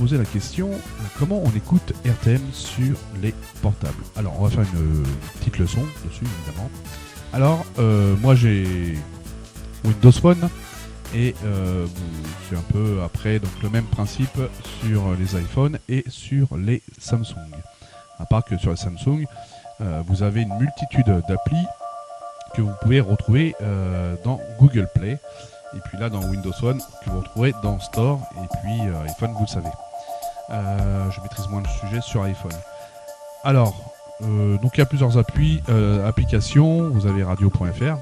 poser la question, comment on écoute RTM sur les portables? Alors, on va faire une petite leçon dessus, évidemment. Alors, moi j'ai Windows Phone et c'est un peu après donc le même principe sur les iPhones et sur les Samsung. À part que sur les Samsung, vous avez une multitude d'applis que vous pouvez retrouver dans Google Play. Et puis là, dans Windows Phone, que vous retrouverez dans Store. Et puis iPhone, vous le savez. Je maîtrise moins le sujet sur iPhone. Alors, donc il y a plusieurs applications. Vous avez radio.fr,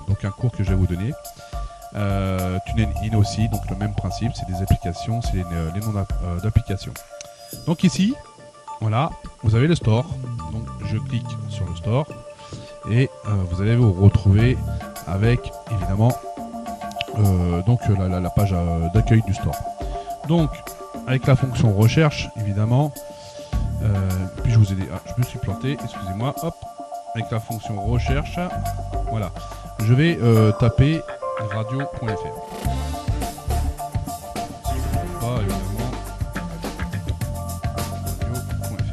donc un cours que je vais vous donner. TuneIn aussi, donc le même principe, c'est des applications, c'est les noms d'applications. Donc ici, voilà, vous avez le store. Donc je clique sur le store et vous allez vous retrouver avec évidemment donc la page d'accueil du store. Donc avec la fonction recherche évidemment, puis je vous ai dit, je me suis planté, excusez-moi, hop, avec la fonction recherche, voilà, je vais taper radio.fr. Pas évidemment radio.fr.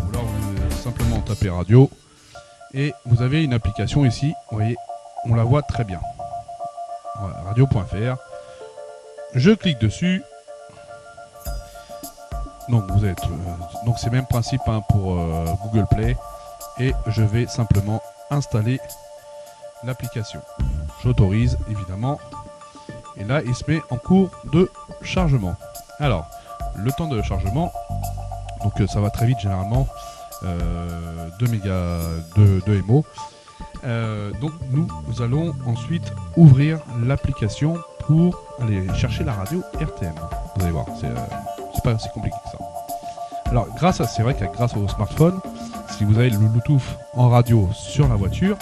Ou alors vous simplement tapez radio et vous avez une application ici, vous voyez, on la voit très bien. Voilà, radio.fr. Je clique dessus. Donc vous êtes donc c'est le même principe pour Google Play et je vais simplement installer l'application. J'autorise évidemment et là il se met en cours de chargement. Alors le temps de chargement, donc ça va très vite généralement, 2 MO. Donc nous allons ensuite ouvrir l'application pour aller chercher la radio RTM. Vous allez voir, c'est pas si compliqué que ça. Alors c'est vrai que grâce au smartphone, si vous avez le Bluetooth en radio sur la voiture,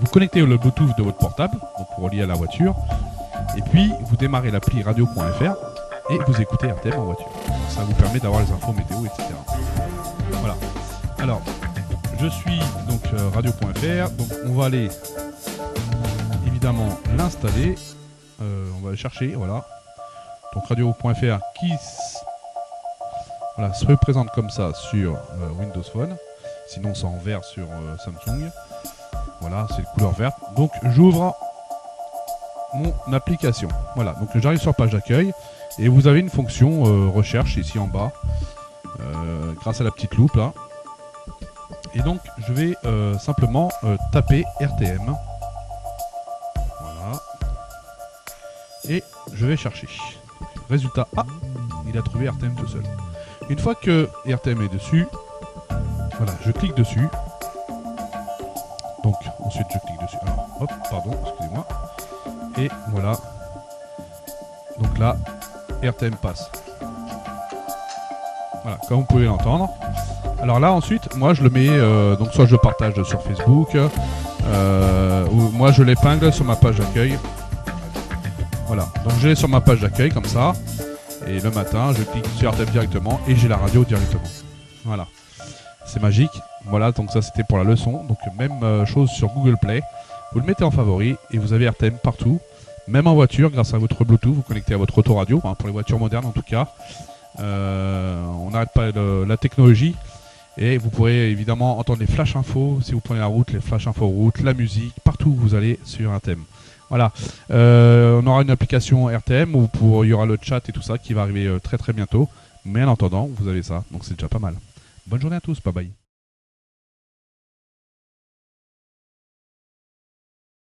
vous connectez le Bluetooth de votre portable, donc pour relier à la voiture, et puis vous démarrez l'appli radio.fr et vous écoutez RTM en voiture. Ça vous permet d'avoir les infos météo, etc. Voilà. Alors, je suis donc radio.fr, donc on va aller évidemment l'installer. On va le chercher, voilà. Donc radio.fr qui se représente comme ça sur Windows Phone. Sinon c'est en vert sur Samsung. Voilà, c'est la couleur verte. Donc j'ouvre mon application. Voilà, donc j'arrive sur page d'accueil et vous avez une fonction recherche ici en bas grâce à la petite loupe là. Et donc je vais simplement taper RTM. Voilà. Et je vais chercher. Résultat, il a trouvé RTM tout seul. Une fois que RTM est dessus, voilà, je clique dessus. Donc ensuite je clique dessus. Alors, hop, pardon, excusez-moi. Et voilà. Donc là, RTM passe. Voilà, comme vous pouvez l'entendre. Alors là ensuite, moi je le mets, donc soit je le partage sur Facebook, ou moi je l'épingle sur ma page d'accueil. Voilà, donc je l'ai sur ma page d'accueil comme ça. Et le matin, je clique sur RTM directement et j'ai la radio directement. Voilà, c'est magique. Voilà, donc ça c'était pour la leçon. Donc même chose sur Google Play. Vous le mettez en favori et vous avez RTM partout. Même en voiture, grâce à votre Bluetooth, vous connectez à votre autoradio, pour les voitures modernes en tout cas. On n'arrête pas la technologie. Et vous pourrez évidemment entendre les flash infos si vous prenez la route, les flash infos route, la musique, partout où vous allez sur RTM. Voilà, on aura une application RTM où il y aura le chat et tout ça qui va arriver très très bientôt. Mais en attendant, vous avez ça, donc c'est déjà pas mal. Bonne journée à tous, bye bye.